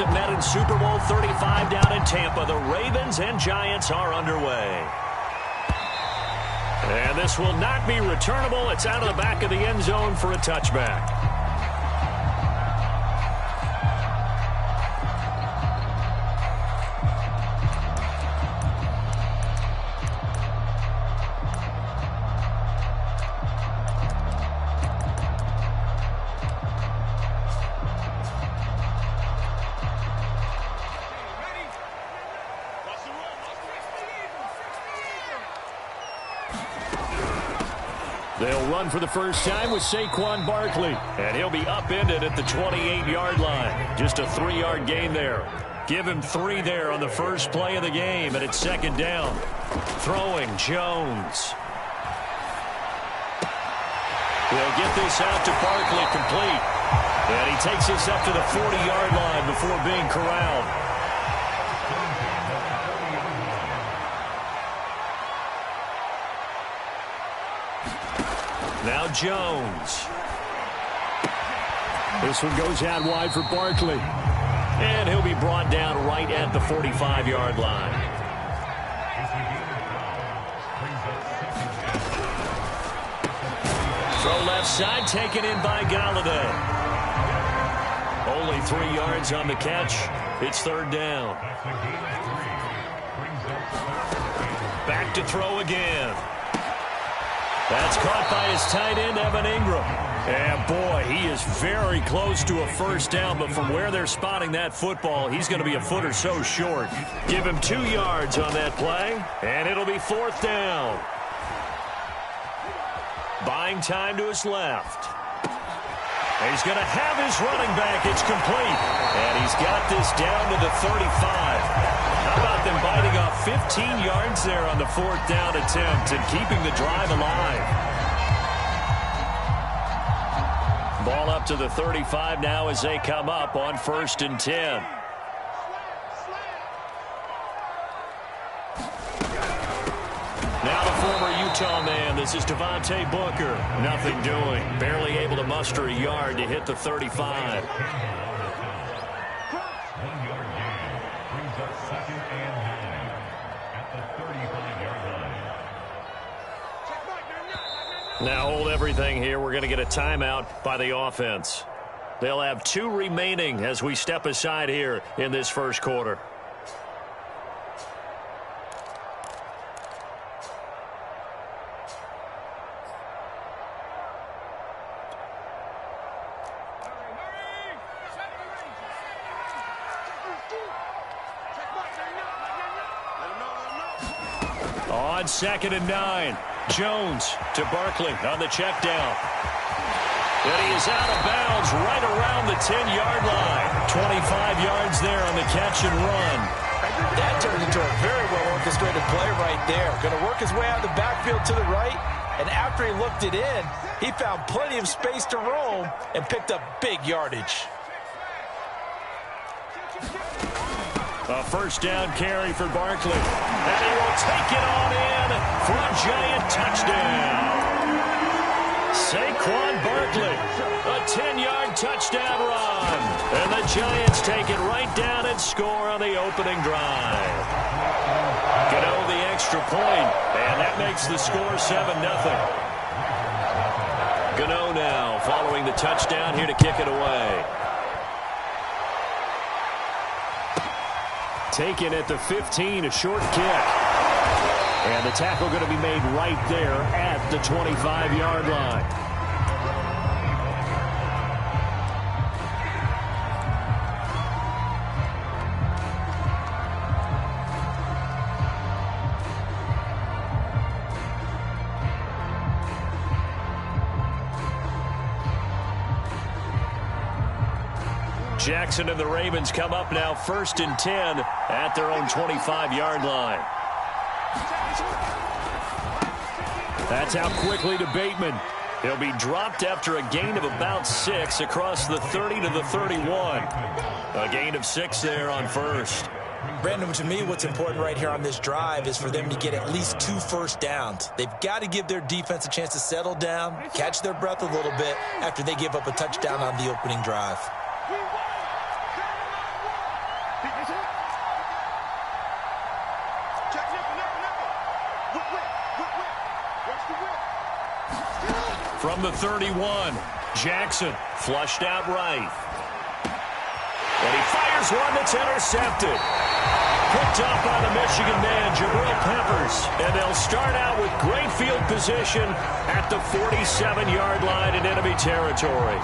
have met in Super Bowl 35 down in Tampa. The Ravens and Giants are underway. And this will not be returnable. It's out of the back of the end zone for a touchback. They'll run for the first time with Saquon Barkley. And he'll be upended at the 28-yard line. Just a 3-yard gain there. Give him 3 there on the first play of the game, and it's second down. Throwing Jones. They'll get this out to Barkley complete. And he takes this up to the 40-yard line before being corralled. Now Jones. This one goes out wide for Barkley. And he'll be brought down right at the 45-yard line. Throw left side, taken in by Galladay. Only 3 yards on the catch. It's third down. Back to throw again. That's caught by his tight end, Evan Ingram. And, boy, he is very close to a first down, but from where they're spotting that football, he's going to be a foot or so short. Give him 2 yards on that play, and it'll be fourth down. Buying time to his left. He's going to have his running back. It's complete. And he's got this down to the 35. How about them biting off 15 yards there on the fourth down attempt and keeping the drive alive? Ball up to the 35 now as they come up on 1st and 10. Now the former Utah man. This is Devontae Booker. Nothing doing. Barely able to muster a yard to hit the 35. Now hold everything here. We're going to get a timeout by the offense. They'll have 2 remaining as we step aside here in this first quarter. On 2nd and 9. Jones to Barkley on the check down. And he is out of bounds right around the 10-yard line. 25 yards there on the catch and run. That turned into a very well-orchestrated play right there. Going to work his way out of the backfield to the right. And after he looked it in, he found plenty of space to roam and picked up big yardage. A first down carry for Barkley. And he will take it on in for a Giant touchdown. Saquon Barkley, a 10-yard touchdown run. And the Giants take it right down and score on the opening drive. Gano the extra point, and that makes the score 7-0. Gano now following the touchdown here to kick it away. Taken at the 15, a short kick. And the tackle going to be made right there at the 25-yard line. Jackson and the Ravens come up now 1st and 10 at their own 25-yard line. That's out quickly to Bateman. He'll be dropped after a gain of about 6 across the 30 to the 31. A gain of 6 there on first. Brandon, to me, what's important right here on this drive is for them to get at least 2 first downs. They've got to give their defense a chance to settle down, catch their breath a little bit after they give up a touchdown on the opening drive. From the 31, Jackson flushed out right. And he fires one that's intercepted. Picked up by the Michigan man, Jabril Peppers. And they'll start out with great field position at the 47-yard line in enemy territory.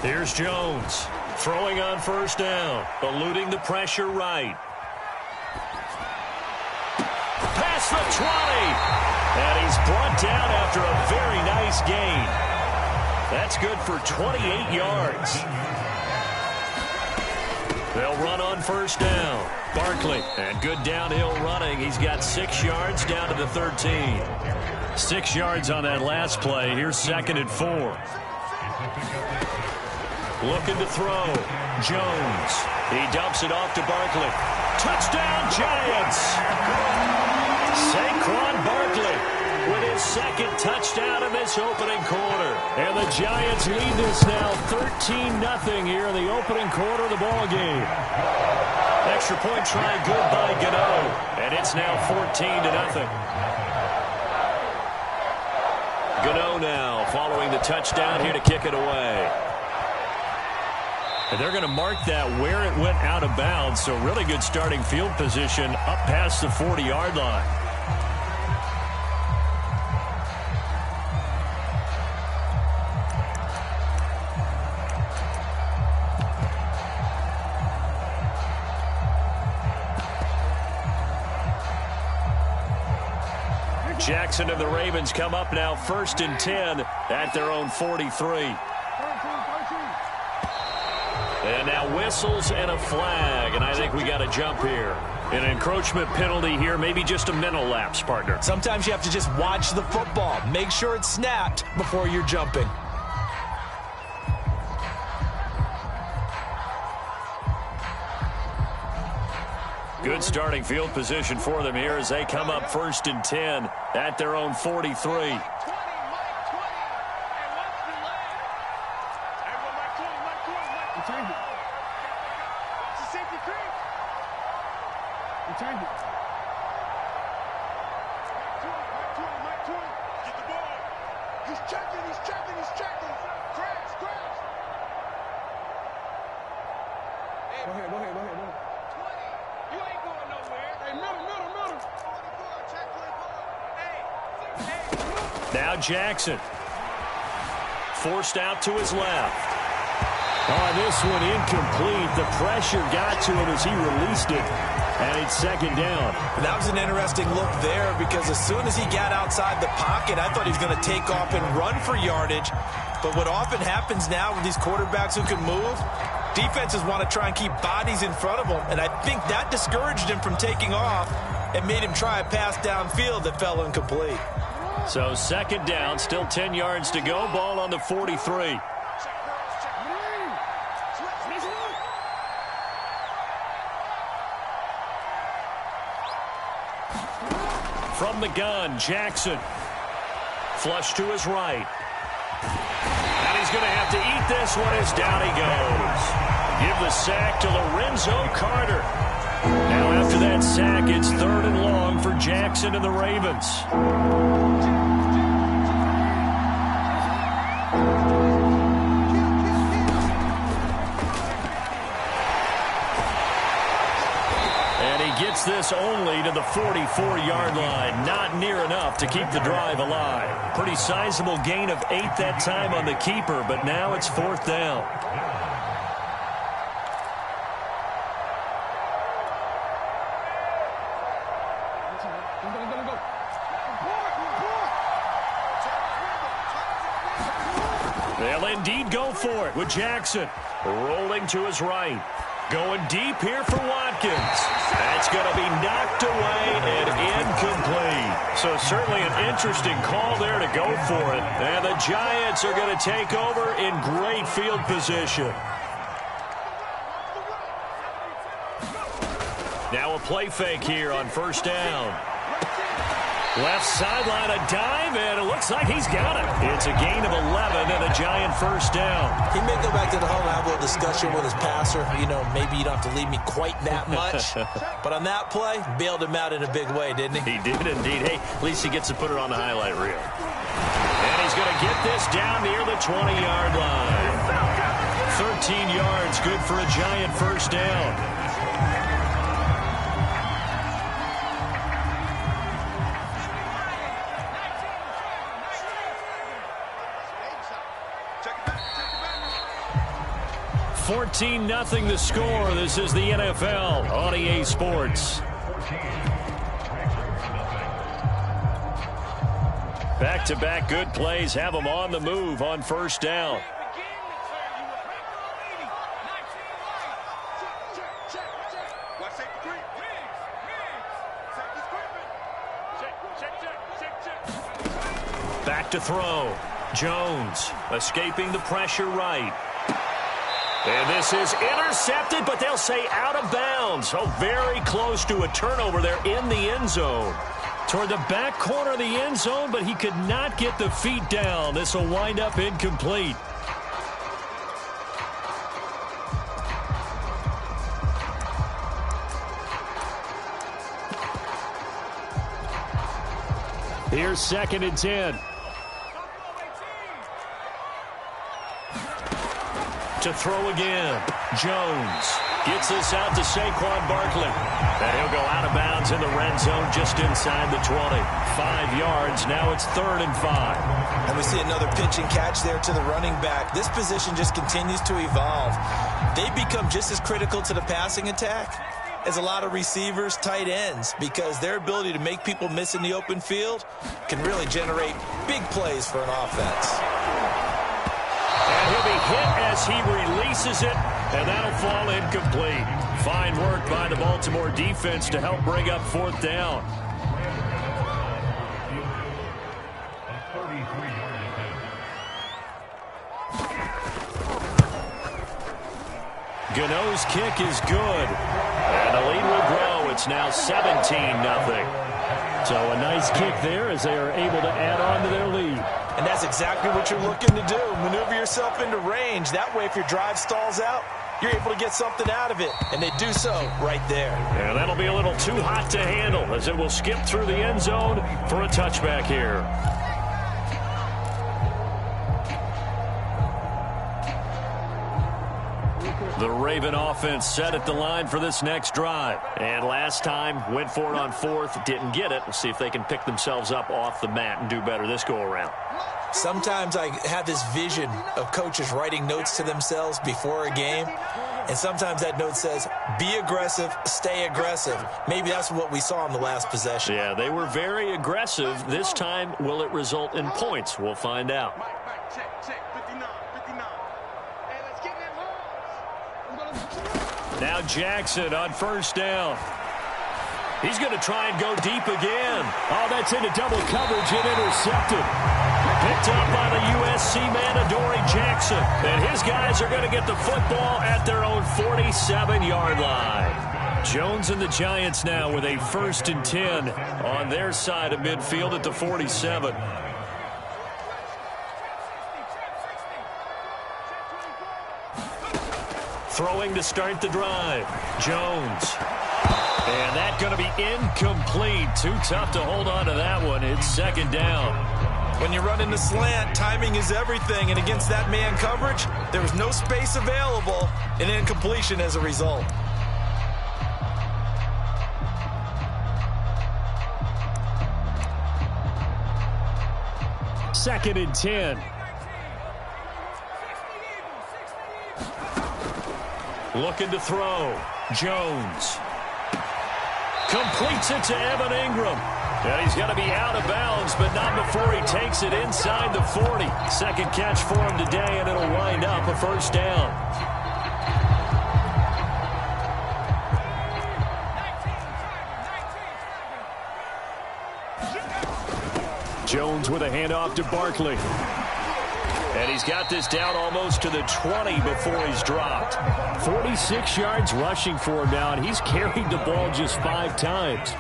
Here's Jones. Throwing on first down. Eluding the pressure right. Past the 20. And he's brought down after a very nice gain. That's good for 28 yards. They'll run on first down. Barkley, and good downhill running. He's got 6 yards down to the 13. 6 yards on that last play. Here's 2nd and 4. Looking to throw. Jones. He dumps it off to Barkley. Touchdown, Giants! Saquon Barkley with his 2nd touchdown in this opening quarter. And the Giants lead this now 13-0 here in the opening quarter of the ball game. Extra point try good by Gano. And it's now 14-0. Gano now following the touchdown here to kick it away. And they're going to mark that where it went out of bounds. So really good starting field position up past the 40-yard line. Jackson and the Ravens come up now 1st and 10 at their own 43. And now whistles and a flag, and I think we got to jump here. An encroachment penalty here, maybe just a mental lapse, partner. Sometimes you have to just watch the football. Make sure it's snapped before you're jumping. Good starting field position for them here as they come up 1st and 10 at their own 43. Now Jackson. Forced out to his left. Oh, this one incomplete. The pressure got to him as he released it. And it's 2nd down. That was an interesting look there because as soon as he got outside the pocket, I thought he was going to take off and run for yardage. But what often happens now with these quarterbacks who can move, defenses want to try and keep bodies in front of them. And I think that discouraged him from taking off and made him try a pass downfield that fell incomplete. So 2nd down, still 10 yards to go. Ball on the 43. From the gun, Jackson. Flush to his right. And he's going to have to eat this one as down he goes. Give the sack to Lorenzo Carter. Now after that sack, it's 3rd and long for Jackson and the Ravens. Gets this only to the 44-yard line. Not near enough to keep the drive alive. Pretty sizable gain of 8 that time on the keeper, but now it's 4th down. They'll indeed go for it with Jackson. Rolling to his right. Going deep here for Watkins. That's going to be knocked away and incomplete. So certainly an interesting call there to go for it. And the Giants are going to take over in great field position. Now a play fake here on first down. Left sideline, a dive, and it looks like he's got it. It's a gain of 11 and a Giant first down. He may go back to the huddle and have a little discussion with his passer. You know, maybe you don't have to leave me quite that much. But on that play, bailed him out in a big way, didn't he? He did indeed. Hey, at least he gets to put it on the highlight reel. And he's going to get this down near the 20-yard line. 13 yards, good for a Giant first down. $14-0 the score. This is the NFL on EA Sports. Back-to-back good plays have them on the move on first down. Back to throw. Jones escaping the pressure right. And this is intercepted, but they'll say out of bounds. Oh, very close to a turnover there in the end zone. Toward the back corner of the end zone, but he could not get the feet down. This will wind up incomplete. Here's 2nd and 10. To throw again. Jones gets this out to Saquon Barkley. And he'll go out of bounds in the red zone just inside the 20. 5 yards. Now it's 3rd and 5. And we see another pitch and catch there to the running back. This position just continues to evolve. They become just as critical to the passing attack as a lot of receivers, tight ends, because their ability to make people miss in the open field can really generate big plays for an offense. And he'll be hit as he releases it, and that'll fall incomplete. Fine work by the Baltimore defense to help bring up 4th down. Gano's kick is good. And the lead will grow. It's now 17-0. So a nice kick there as they are able to add on to their lead. And that's exactly what you're looking to do. Maneuver yourself into range. That way, if your drive stalls out, you're able to get something out of it. And they do so right there. And that'll be a little too hot to handle as it will skip through the end zone for a touchback here. The Raven offense set at the line for this next drive. And last time, went for it on 4th, didn't get it. We'll see if they can pick themselves up off the mat and do better this go-around. Sometimes I have this vision of coaches writing notes to themselves before a game. And sometimes that note says, be aggressive, stay aggressive. Maybe that's what we saw in the last possession. Yeah, they were very aggressive. This time, will it result in points? We'll find out. Now Jackson on first down. He's going to try and go deep again. Oh, that's into double coverage and intercepted. Picked up by the USC man, Adoree Jackson. And his guys are going to get the football at their own 47-yard line. Jones and the Giants now with a 1st and 10 on their side of midfield at the 47. Throwing to start the drive. Jones. And that's going to be incomplete. Too tough to hold on to that one. It's 2nd down. When you're running the slant, timing is everything. And against that man coverage, there was no space available, and incompletion as a result. Second and 10. Looking to throw. Jones. Completes it to Evan Ingram. And he's going to be out of bounds, but not before he takes it inside the 40. Second catch for him today, and it'll wind up a 1st down. Jones with a handoff to Barkley. And he's got this down almost to the 20 before he's dropped. 46 yards rushing for him now, and he's carried the ball just 5 times.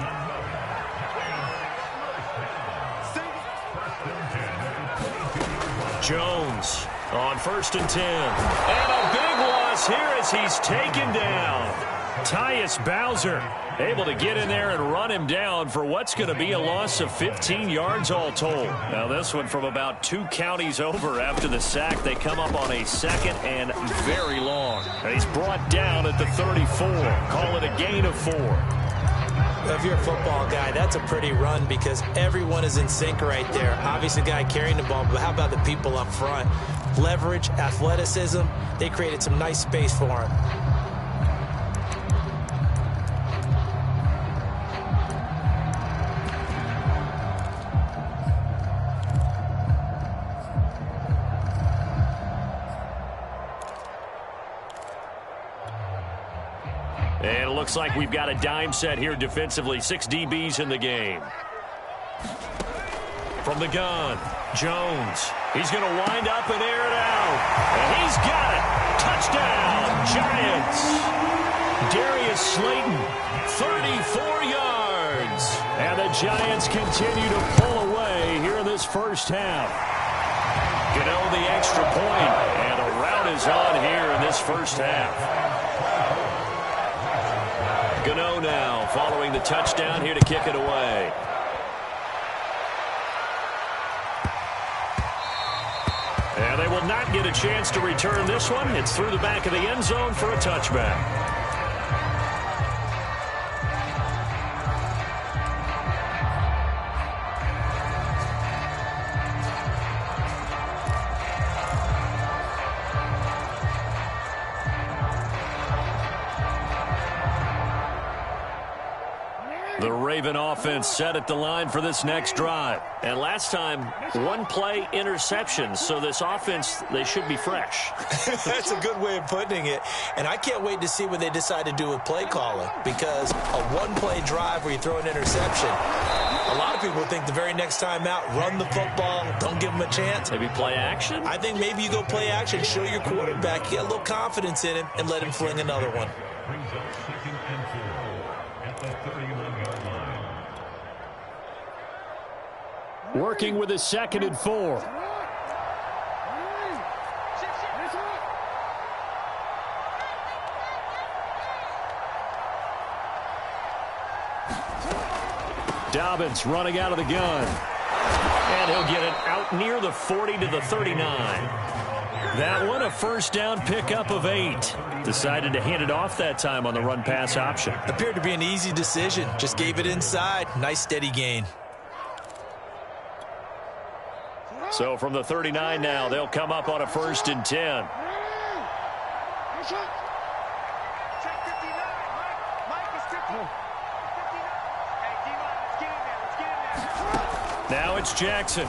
Jones on 1st and 10. And a big loss here as he's taken down. Tyus Bowser able to get in there and run him down for what's going to be a loss of 15 yards all told. Now this one from about 2 counties over after the sack. They come up on a 2nd and very long. And he's brought down at the 34. Call it a gain of 4. If you're a football guy, that's a pretty run because everyone is in sync right there. Obviously, the guy carrying the ball, but how about the people up front? Leverage, athleticism, they created some nice space for him. And it looks like we've got a dime set here defensively. 6 DBs in the game. From the gun, Jones. He's going to wind up and air it out. And he's got it. Touchdown, Giants. Darius Slayton, 34 yards. And the Giants continue to pull away here in this first half. Gano the extra point, and a rout is on here in this first half. Gano now following the touchdown here to kick it away. And they will not get a chance to return this one. It's through the back of the end zone for a touchback. The Raven offense set at the line for this next drive. And last time, 1-play interception. So this offense, they should be fresh. That's a good way of putting it. And I can't wait to see what they decide to do with play calling. Because a 1-play drive where you throw an interception, a lot of people think the very next time out, run the football, don't give them a chance. Maybe play action? I think maybe you go play action, show your quarterback, get a little confidence in him, and let him fling another one. Working with a 2nd and 4. Dobbins running out of the gun. And he'll get it out near the 40 to the 39. That one a first down pickup of 8. Decided to hand it off that time on the run-pass option. Appeared to be an easy decision. Just gave it inside. Nice steady gain. So from the 39 now, they'll come up on a 1st and 10. Now it's Jackson.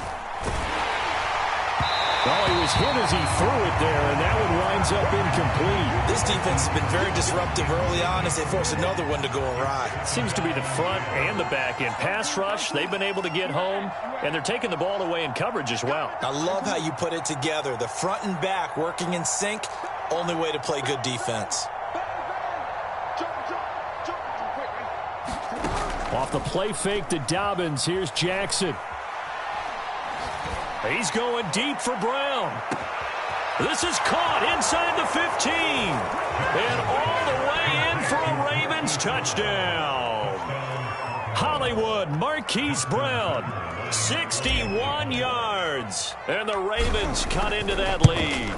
Oh, he was hit as he threw it there, and that one winds up incomplete. This defense has been very disruptive early on as they force another one to go awry. Seems to be the front and the back end. Pass rush, they've been able to get home, and they're taking the ball away in coverage as well. I love how you put it together. The front and back working in sync, only way to play good defense. Off the play fake to Dobbins, here's Jackson. He's going deep for Brown. This is caught inside the 15. And all the way in for a Ravens touchdown. Hollywood Marquise Brown, 61 yards. And the Ravens cut into that lead.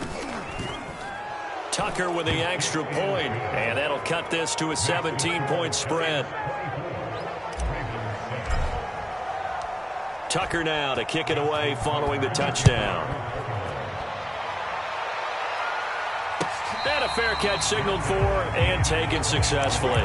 Tucker with the extra point. And that'll cut this to a 17-point spread. Tucker now to kick it away following the touchdown. And a fair catch signaled for and taken successfully.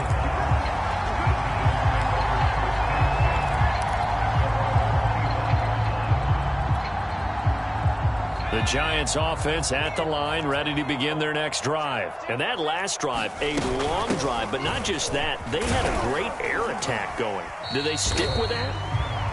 The Giants offense at the line, ready to begin their next drive. And that last drive, a long drive, but not just that. They had a great air attack going. Do they stick with that?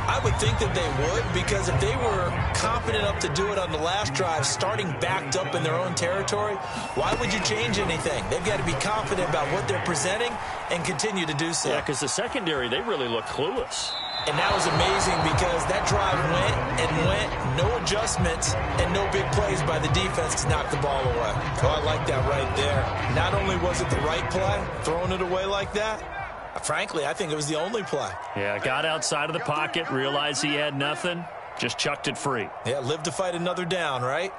I would think that they would, because if they were confident enough to do it on the last drive, starting backed up in their own territory, why would you change anything? They've got to be confident about what they're presenting and continue to do so. Yeah, because the secondary, they really look clueless. And that was amazing because that drive went and went, No adjustments and no big plays by the defense to knock the ball away. Oh, I like that right there. Not only was it the right play, throwing it away like that, frankly, I think it was the only play. Yeah, got outside of the pocket, realized he had nothing, just chucked it free. Yeah, live to fight another down, right?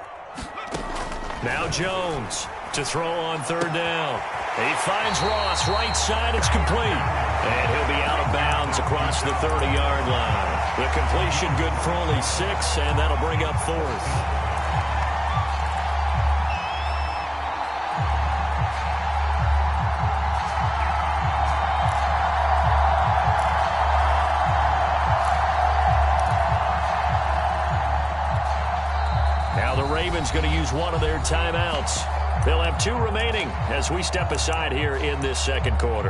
Now Jones to throw on third down. He finds Ross, right side, it's complete. And he'll be out of bounds across the 30-yard line. The completion good for only 6, and that'll bring up 4th. Ravens going to use one of their timeouts. They'll have 2 remaining as we step aside here in this second quarter.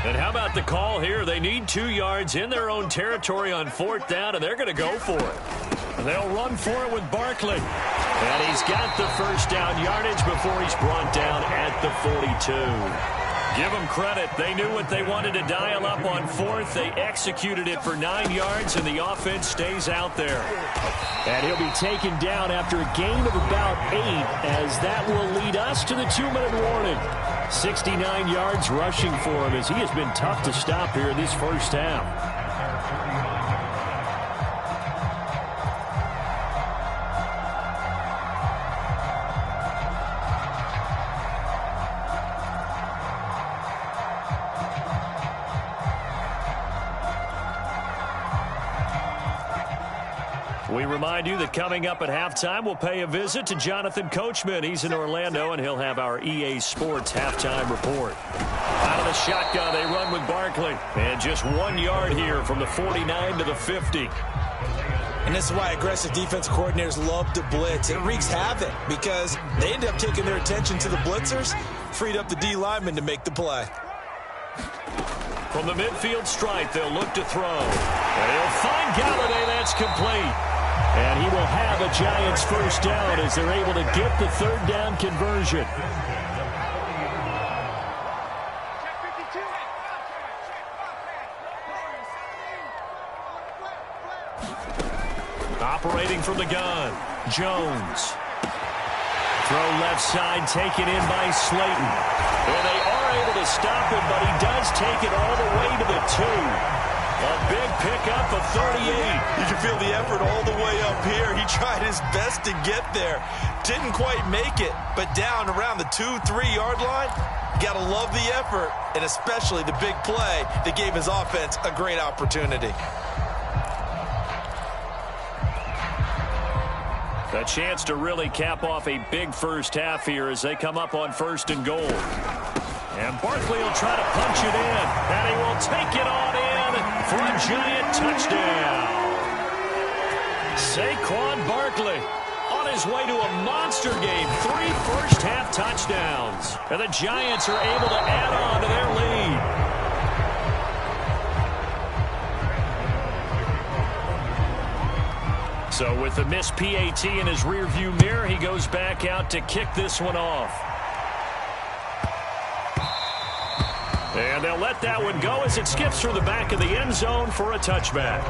And how about the call here? They need 2 yards in their own territory on 4th down, and they're going to go for it. And they'll run for it with Barkley. And he's got the first down yardage before he's brought down at the 42. Give them credit. They knew what they wanted to dial up on 4th. They executed it for 9 yards, and the offense stays out there. And he'll be taken down after a gain of about 8, as that will lead us to the 2-minute warning. 69 yards rushing for him, as he has been tough to stop here in this first half. We remind you that coming up at halftime, we'll pay a visit to Jonathan Coachman. He's in Orlando, and he'll have our EA Sports halftime report. Out of the shotgun, they run with Barkley. And just 1 yard here from the 49 to the 50. And this is why aggressive defense coordinators love to blitz. It wreaks havoc because they end up taking their attention to the blitzers, freed up the D lineman to make the play. From the midfield stripe, they'll look to throw. And he'll find Galladay. That's complete. And he will have a Giants first down as they're able to get the third down conversion. Operating from the gun, Jones. Throw left side, taken in by Slayton. And they are able to stop him, but he does take it all the way to the 2. A big pickup of 38. You can feel the effort all the way up here. He tried his best to get there. Didn't quite make it, but down around the 2-3 yard line, got to love the effort, and especially the big play that gave his offense a great opportunity. A chance to really cap off a big first half here as they come up on 1st and goal. And Barkley will try to punch it in, and he will take it on in for a Giant touchdown. Saquon Barkley on his way to a monster game. 3 first-half touchdowns. And the Giants are able to add on to their lead. So with the missed PAT in his rearview mirror, he goes back out to kick this one off. And they'll let that one go as it skips through the back of the end zone for a touchback.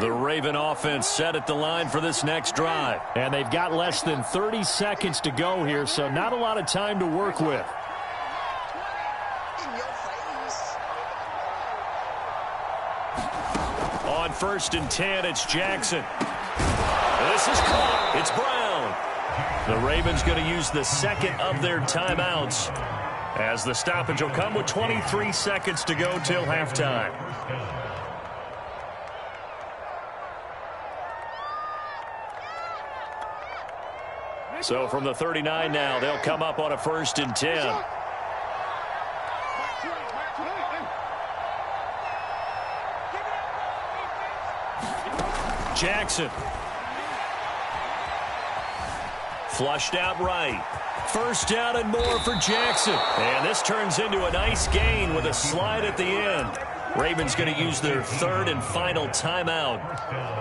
The Raven offense set at the line for this next drive. And they've got less than 30 seconds to go here, so not a lot of time to work with. On 1st and 10, it's Jackson. This is caught. It's Brown. The Ravens going to use the second of their timeouts as the stoppage will come with 23 seconds to go till halftime. So from the 39 now, they'll come up on a 1st and 10. Jackson. Flushed out right. First down and more for Jackson. And this turns into a nice gain with a slide at the end. Ravens going to use their third and final timeout,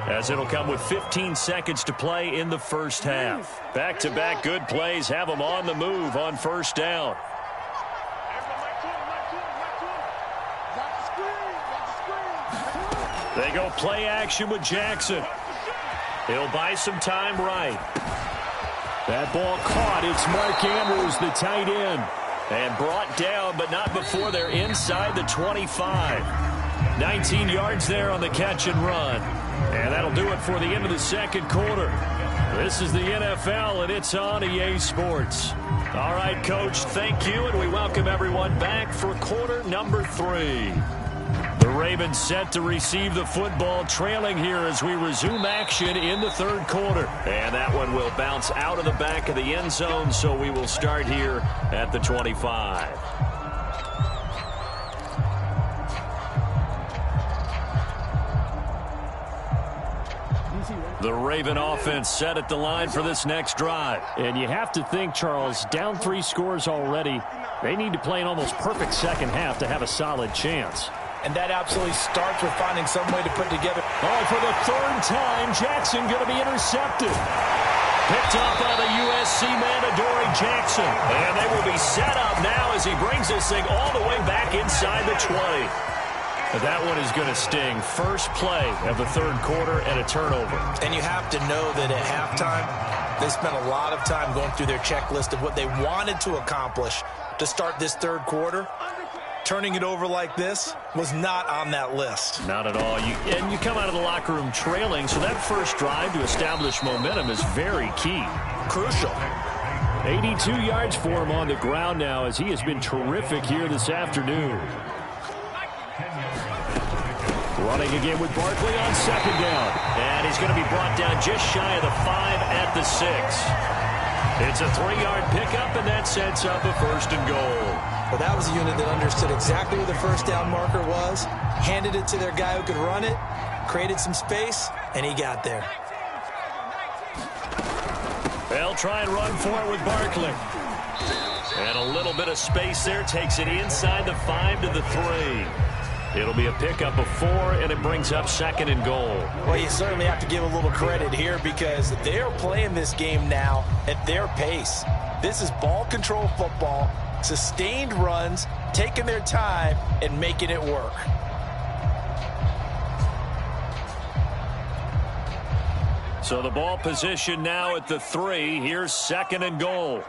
as it'll come with 15 seconds to play in the first half. Back-to-back good plays have them on the move on first down. They go play action with Jackson. He'll buy some time right. That ball caught. It's Mark Andrews, the tight end. And brought down, but not before they're inside the 25. 19 yards there on the catch and run. And that'll do it for the end of the second quarter. This is the NFL, and it's on EA Sports. All right, Coach, thank you, and we welcome everyone back for quarter number 3. The Ravens set to receive the football, trailing here as we resume action in the third quarter. And that one will bounce out of the back of the end zone, so we will start here at the 25. The Raven offense set at the line for this next drive. And you have to think, Charles, down 3 scores already. They need to play an almost perfect second half to have a solid chance. And that absolutely starts with finding some way to put together. Oh, for the third time, Jackson going to be intercepted. Picked up by the USC man, Adoree Jackson. And they will be set up now as he brings this thing all the way back inside the 20. That one is going to sting. First play of the third quarter and a turnover. And you have to know that at halftime, they spent a lot of time going through their checklist of what they wanted to accomplish to start this third quarter. Turning it over like this was not on that list. Not at all. And you come out of the locker room trailing, so that first drive to establish momentum is very key. Crucial. 82 yards for him on the ground now, as he has been terrific here this afternoon. Running again with Barkley on second down. And he's going to be brought down just shy of the 5 at the 6. It's a 3-yard pickup, and that sets up a first and goal. Well, that was a unit that understood exactly where the first down marker was, handed it to their guy who could run it, created some space, and he got there. They'll try and run for it with Barkley. And a little bit of space there takes it inside the 5 to the 3. It'll be a pickup of 4, and it brings up second and goal. Well, you certainly have to give a little credit here because they're playing this game now at their pace. This is ball control football, sustained runs, taking their time, and making it work. So the ball position now at the 3. Here's second and goal.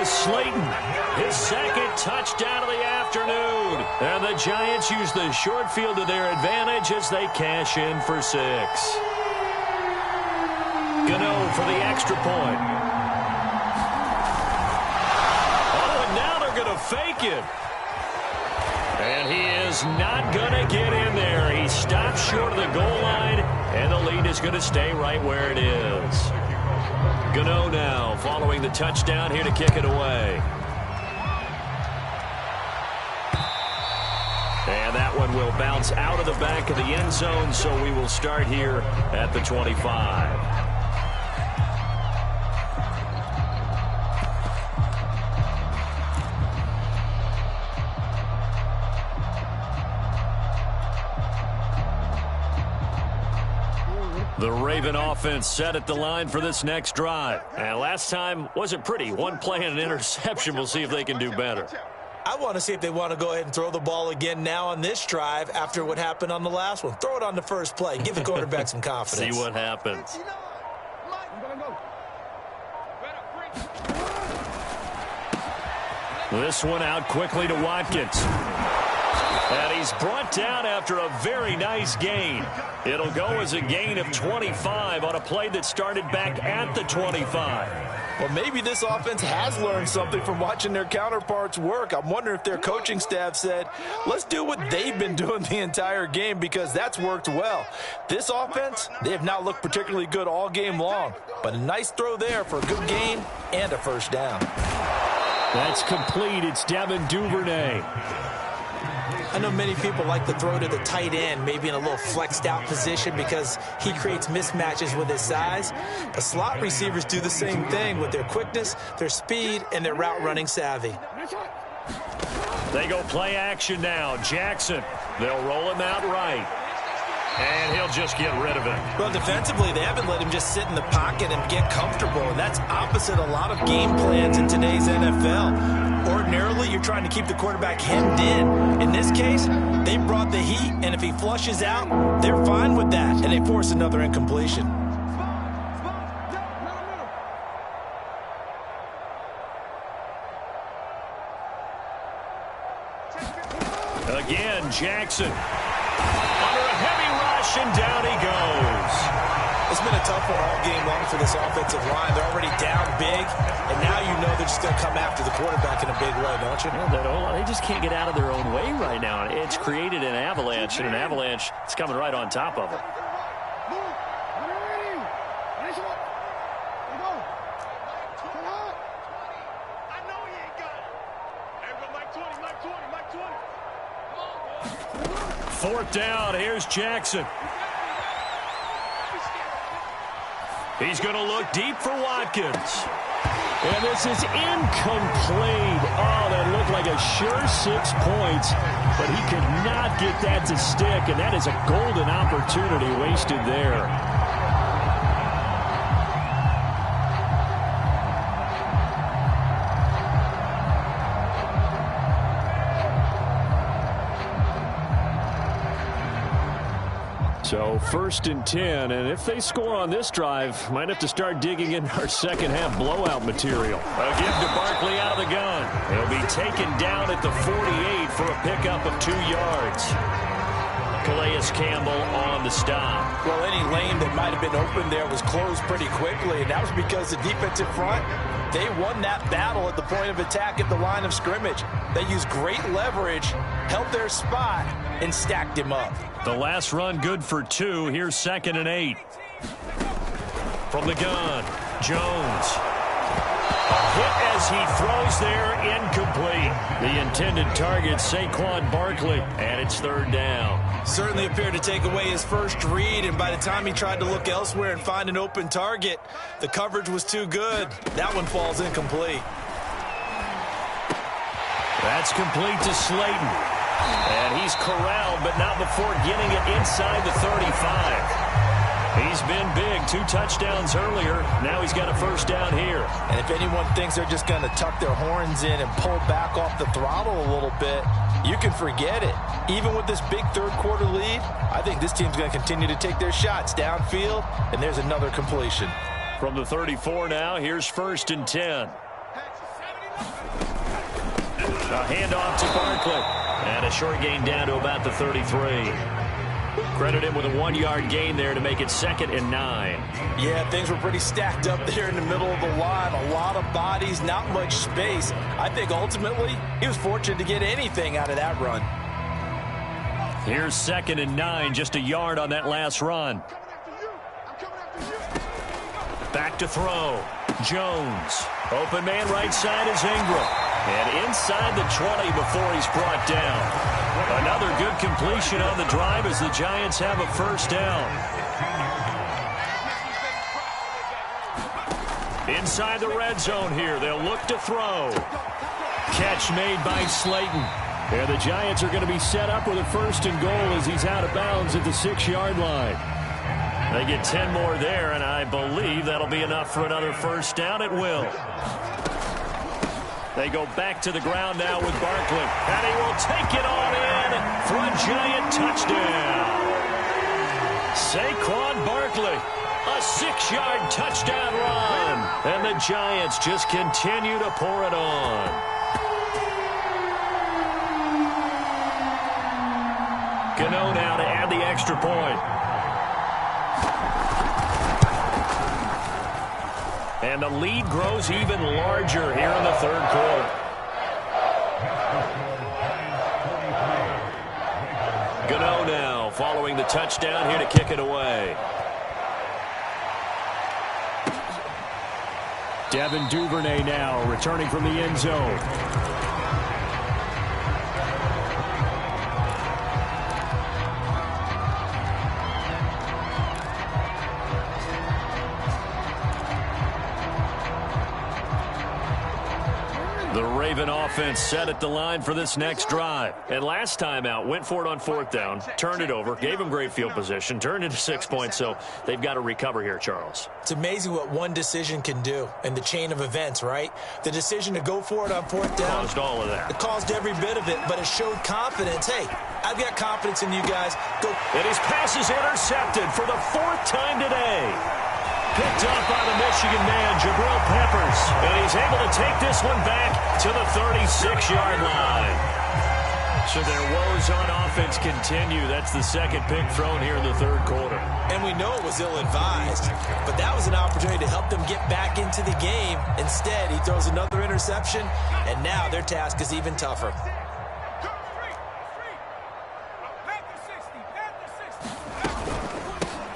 Slayton, his second touchdown of the afternoon. And the Giants use the short field to their advantage as they cash in for 6. Gano for the extra point. Oh, and now they're going to fake it. And he is not going to get in there. He stops short of the goal line, and the lead is going to stay right where it is. Gano now following the touchdown here to kick it away. And that one will bounce out of the back of the end zone, so we will start here at the 25. The Raven offense set at the line for this next drive. And last time wasn't pretty. One play and an interception. We'll see if they can do better. I want to see if they want to go ahead and throw the ball again now on this drive after what happened on the last one. Throw it on the first play. Give the quarterback some confidence. See what happens. This one out quickly to Watkins. And he's brought down after a very nice gain. It'll go as a gain of 25 on a play that started back at the 25. Well, maybe this offense has learned something from watching their counterparts work. I'm wondering if their coaching staff said, let's do what they've been doing the entire game because that's worked well. This offense, they have not looked particularly good all game long. But a nice throw there for a good gain and a first down. That's complete. It's Devin Duvernay. I know many people like to throw to the tight end, maybe in a little flexed out position because he creates mismatches with his size. But slot receivers do the same thing with their quickness, their speed, and their route running savvy. They go play action now. Jackson, they'll roll him out right. And he'll just get rid of it. Well, defensively, they haven't let him just sit in the pocket and get comfortable, and that's opposite a lot of game plans in today's NFL. Ordinarily, you're trying to keep the quarterback hemmed in. In this case, they brought the heat, and if he flushes out, they're fine with that, and they force another incompletion. Again, Jackson. Under a heavy rush, and down he goes. It's been a tough one all game long for this offensive line. They're already down big, and now you know they're just going to come after the quarterback in a big way, don't you? Yeah, they just can't get out of their own way right now. It's created an avalanche, and an avalanche is coming right on top of them. Fourth down, here's Jackson. He's going to look deep for Watkins. And this is incomplete. Oh, that looked like a sure 6 points, but he could not get that to stick, and that is a golden opportunity wasted there. So 1st and 10, and if they score on this drive, might have to start digging in our second half blowout material. A give to Barkley out of the gun. He'll be taken down at the 48 for a pickup of 2 yards. Calais Campbell on the stop. Well, any lane that might have been open there was closed pretty quickly, and that was because the defensive front, they won that battle at the point of attack at the line of scrimmage. They used great leverage, held their spot, and stacked him up. The last run good for 2. Here's 2nd and 8. From the gun, Jones. A hit as he throws there, incomplete. The intended target, Saquon Barkley, and it's 3rd down. Certainly appeared to take away his first read, and by the time he tried to look elsewhere and find an open target, the coverage was too good. That one falls incomplete. That's complete to Slayton. And he's corralled, but not before getting it inside the 35. He's been big. 2 touchdowns earlier. Now he's got a 1st down here. And if anyone thinks they're just going to tuck their horns in and pull back off the throttle a little bit, you can forget it. Even with this big 3rd quarter lead, I think this team's going to continue to take their shots downfield, and there's another completion. From the 34 now, here's 1st and 10. A handoff to Barkley. And a short gain down to about the 33. Credit him with a 1-yard gain there to make it 2nd and 9. Yeah, things were pretty stacked up there in the middle of the line. A lot of bodies, not much space. I think ultimately he was fortunate to get anything out of that run. Here's 2nd and 9, just a yard on that last run. Back to throw. Jones. Open man right side is Ingram. And inside the 20 before he's brought down. Another good completion on the drive as the Giants have a 1st down. Inside the red zone here. They'll look to throw. Catch made by Slayton. And the Giants are going to be set up with a 1st and goal as he's out of bounds at the 6-yard line. They get 10 more there, and I believe that'll be enough for another 1st down. It will. They go back to the ground now with Barkley. And he will take it all in for a Giant touchdown. Saquon Barkley, a 6-yard touchdown run. And the Giants just continue to pour it on. Gano now to add the extra point. And the lead grows even larger here in the 3rd quarter. Gano now following the touchdown here to kick it away. Devin Duvernay now returning from the end zone. Raven offense set at the line for this next drive. And last time out, went for it on 4th down, turned it over, gave them great field position, turned into 6 points, so they've got to recover here, Charles. It's amazing what one decision can do in the chain of events, right? The decision to go for it on 4th down. Caused all of that. It caused every bit of it, but it showed confidence. Hey, I've got confidence in you guys. Go. And his pass is intercepted for the 4th time today. Picked up by the Michigan man, Jabril Peppers. And he's able to take this one back to the 36-yard line. So their woes on offense continue. That's the second pick thrown here in the 3rd quarter. And we know it was ill-advised, but that was an opportunity to help them get back into the game. Instead, he throws another interception, and now their task is even tougher.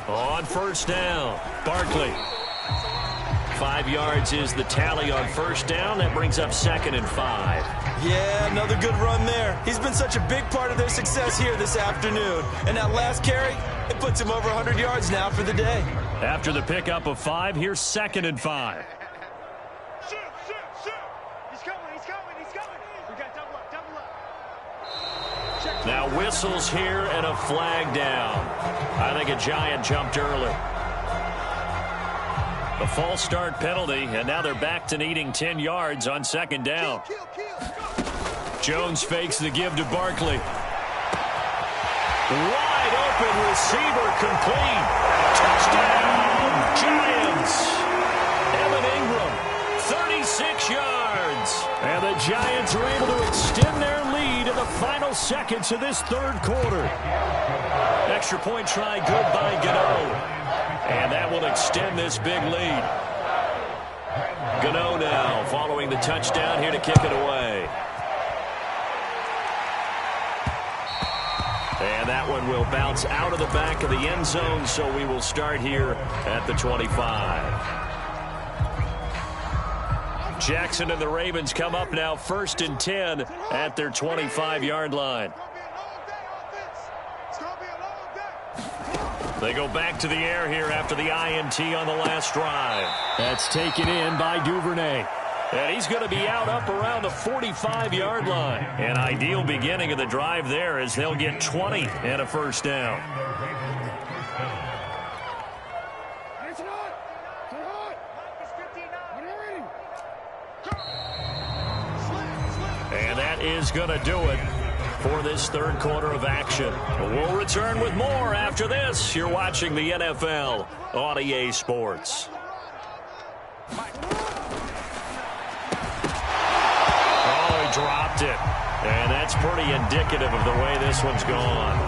On 1st down, Barkley. 5 yards is the tally on 1st down. That brings up 2nd and 5. Yeah, another good run there. He's been such a big part of their success here this afternoon. And that last carry, it puts him over 100 yards now for the day. After the pickup of 5, here's 2nd and 5. Shoot. He's coming. We got double up. Now whistles here and a flag down. I think a Giant jumped early. A false start penalty, and now they're back to needing 10 yards on 2nd down. Jones fakes the give to Barkley. Wide open receiver complete. Touchdown, Giants. Evan Ingram, 36 yards. And the Giants are able to extend their lead in the final seconds of this 3rd quarter. Extra point try good by Gano. And that will extend this big lead. Gano now following the touchdown here to kick it away. And that one will bounce out of the back of the end zone, so we will start here at the 25. Jackson and the Ravens come up now 1st and 10 at their 25-yard line. They go back to the air here after the INT on the last drive. That's taken in by Duvernay. And he's going to be out up around the 45-yard line. An ideal beginning of the drive there as they'll get 20 and a 1st down. And that is going to do it for this 3rd quarter of action. We'll return with more after this. You're watching the NFL on EA Sports. Oh, he dropped it. And that's pretty indicative of the way this one's gone.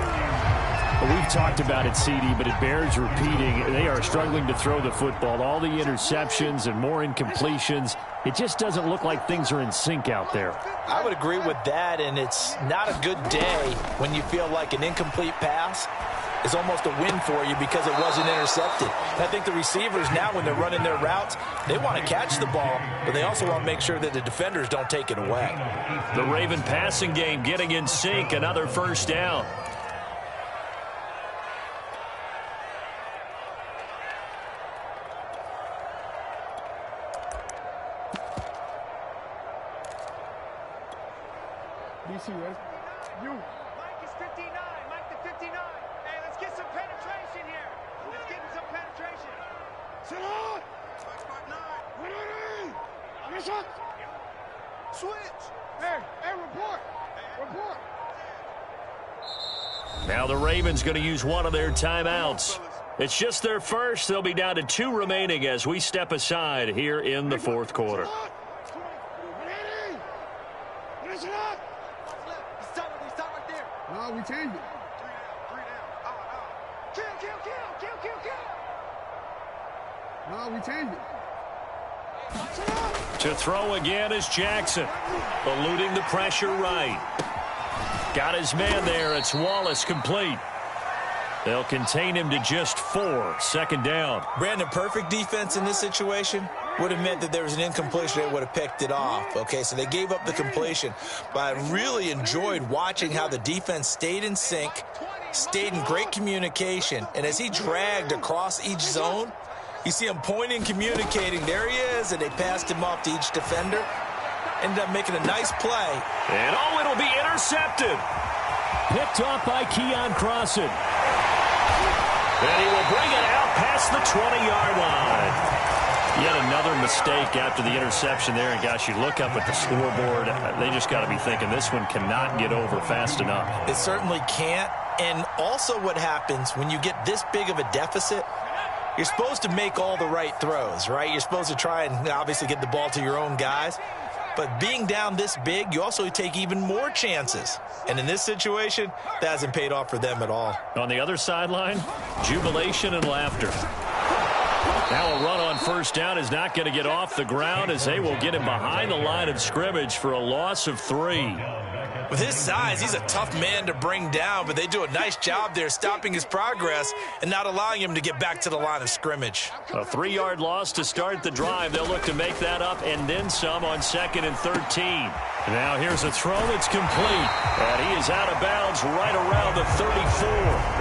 We've talked about it, CD, but it bears repeating. They are struggling to throw the football. All the interceptions and more incompletions. It just doesn't look like things are in sync out there. I would agree with that, and it's not a good day when you feel like an incomplete pass is almost a win for you because it wasn't intercepted. And I think the receivers now, when they're running their routes, they want to catch the ball, but they also want to make sure that the defenders don't take it away. The Raven passing game getting in sync. Another 1st down. DC, right? You. Mike is 59. Mike the 59. Hey, let's get some penetration here. Let's get some penetration. Sit on. Switch. Hey, report. Report. Now the Ravens going to use one of their timeouts. It's just their first. They'll be down to 2 remaining as we step aside here in the 4th quarter. We changed it. 3 down. Kill. No, we changed it. To throw again is Jackson. Eluding the pressure right. Got his man there. It's Wallace complete. They'll contain him to just 4. 2nd down. Brandon, perfect defense in this situation would have meant that there was an incompletion. They would have picked it off. Okay, so they gave up the completion. But I really enjoyed watching how the defense stayed in sync, stayed in great communication. And as he dragged across each zone, you see him pointing, communicating. There he is, and they passed him off to each defender. ended up making a nice play. And it'll be intercepted. Picked off by Keon Crossan. And he will bring it out past the 20-yard line. Yet another mistake after the interception there. And, gosh, you look up at the scoreboard. They just got to be thinking this one cannot get over fast enough. It certainly can't. And also what happens when you get this big of a deficit, you're supposed to make all the right throws, right? You're supposed to try and obviously get the ball to your own guys. But being down this big, you also take even more chances. And in this situation, that hasn't paid off for them at all. On the other sideline, jubilation and laughter. Now a run on first down is not going to get off the ground as they will get him behind the line of scrimmage for a loss of 3. With his size, he's a tough man to bring down, but they do a nice job there stopping his progress and not allowing him to get back to the line of scrimmage. A 3-yard loss to start the drive. They'll look to make that up and then some on 2nd and 13. Now here's a throw that's complete. And he is out of bounds right around the 34.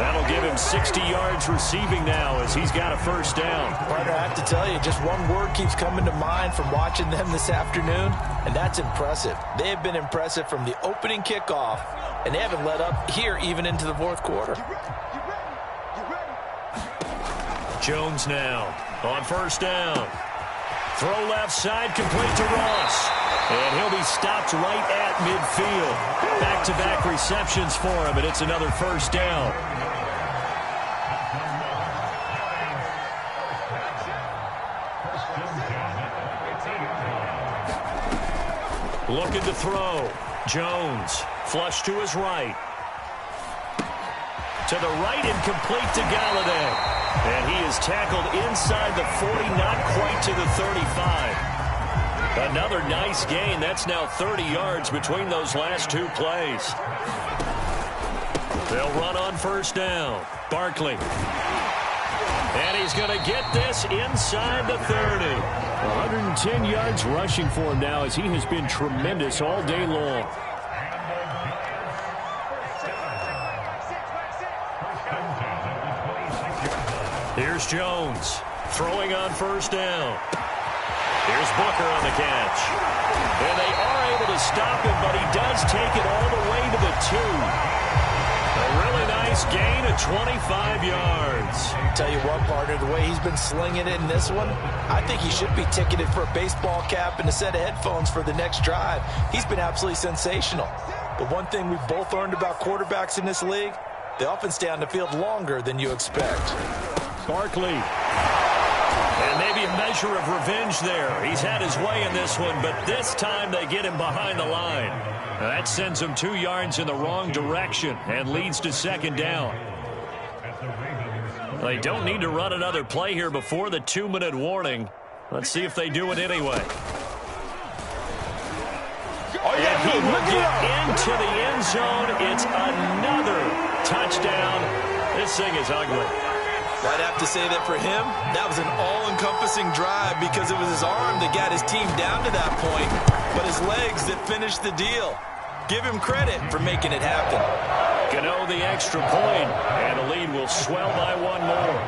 That'll give him 60 yards receiving now as he's got a first down. Partner, I have to tell you, just one word keeps coming to mind from watching them this afternoon, and that's impressive. They have been impressive from the opening kickoff, and they haven't let up here even into the fourth quarter. Jones now on first down. Throw left side, complete to Ross. And he'll be stopped right at midfield. Back-to-back receptions for him, and it's another first down. Looking to throw. Jones, flush to his right. To the right and complete to Galladay. And he is tackled inside the 40, not quite to the 35. Another nice gain. That's now 30 yards between those last two plays. They'll run on first down. Barkley. And he's going to get this inside the 30. 110 yards rushing for him now as he has been tremendous all day long. Here's Jones throwing on first down. Here's Booker on the catch. And they are able to stop him, but he does take it all the way to the 2. A really nice gain of 25 yards. Tell you what, partner, the way he's been slinging it in this one, I think he should be ticketed for a baseball cap and a set of headphones for the next drive. He's been absolutely sensational. But one thing we've both learned about quarterbacks in this league, they often stay on the field longer than you expect. Barkley. And maybe a measure of revenge there. He's had his way in this one, but this time they get him behind the line. That sends him 2 yards in the wrong direction and leads to second down. They don't need to run another play here before the 2-minute warning. Let's see if they do it anyway. And he will get into the end zone. It's another touchdown. This thing is ugly. I'd have to say that for him, that was an all-encompassing drive because it was his arm that got his team down to that point, but his legs that finished the deal. Give him credit for making it happen. Gano the extra point, and the lead will swell by 1 more.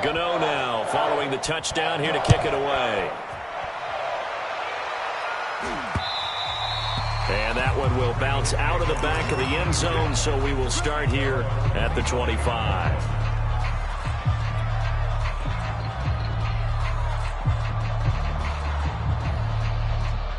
Gano now following the touchdown here to kick it away. And that one will bounce out of the back of the end zone, so we will start here at the 25.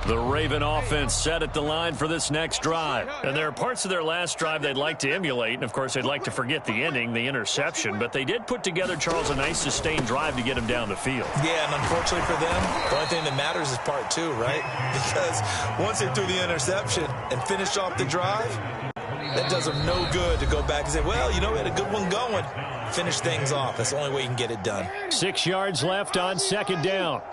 The Raven offense set at the line for this next drive. And there are parts of their last drive they'd like to emulate. And, of course, they'd like to forget the ending, the interception. But they did put together, Charles, a nice sustained drive to get him down the field. Yeah, and unfortunately for them, the only thing that matters is part 2, right? Because once they threw the interception and finished off the drive, that does them no good to go back and say, well, you know, we had a good one going. Finish things off. That's the only way you can get it done. 6 yards left on second down.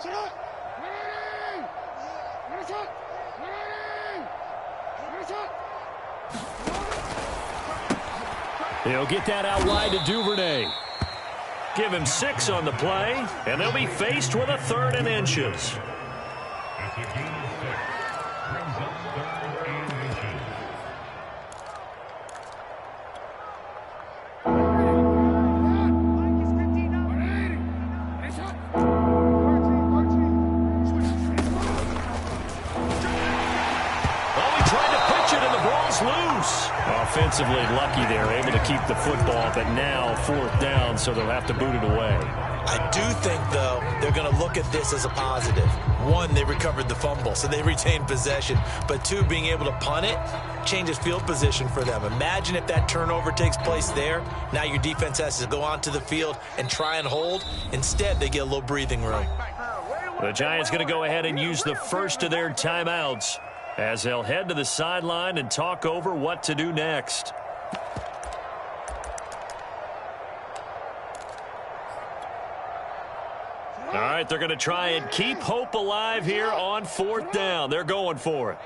He'll get that out wide to Duvernay. Give him 6 on the play, and they'll be faced with a 3rd and inches. is loose. Offensively lucky there, able to keep the football, but now 4th down, so they'll have to boot it away. I do think, though, they're going to look at this as a positive. One, they recovered the fumble, so they retained possession. But two, being able to punt it changes field position for them. Imagine if that turnover takes place there. Now your defense has to go onto the field and try and hold. Instead, they get a little breathing room. The Giants going to go ahead and use the first of their timeouts as they'll head to the sideline and talk over what to do next. All right, they're going to try and keep hope alive here on 4th down. They're going for it.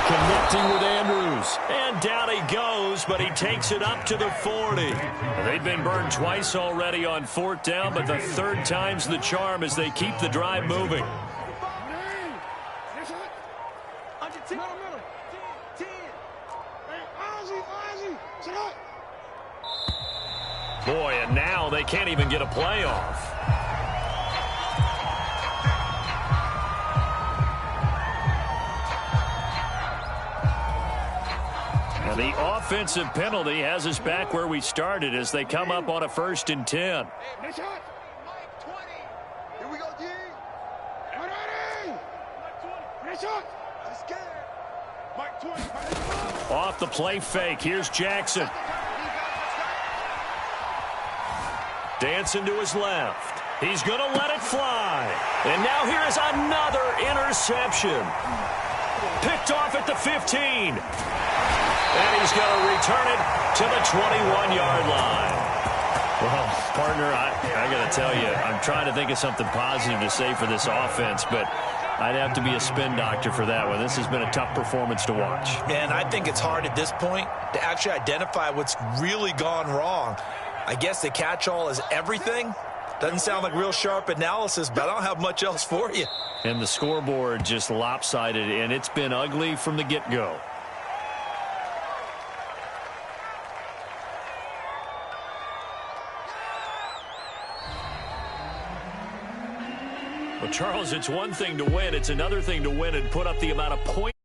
Connecting with Andrews. And down he goes, but he takes it up to the 40. They've been burned twice already on 4th down, but the 3rd time's the charm as they keep the drive moving. Boy, and now they can't even get a playoff. And the offensive penalty has us back where we started as they come up on a 1st and 10. Mike 20. Here we go, D. Mike 20. I'm scared. Mike 20. Off the play fake. Here's Jackson. Dancing to his left. He's going to let it fly. And now here is another interception. Picked off at the 15. And he's going to return it to the 21-yard line. Well, partner, I got to tell you, I'm trying to think of something positive to say for this offense, but I'd have to be a spin doctor for that one. This has been a tough performance to watch. Man, I think it's hard at this point to actually identify what's really gone wrong. I guess the catch-all is everything. Doesn't sound like real sharp analysis, but I don't have much else for you. And the scoreboard just lopsided, and it's been ugly from the get-go. Well, Charles, it's one thing to win. It's another thing to win and put up the amount of points.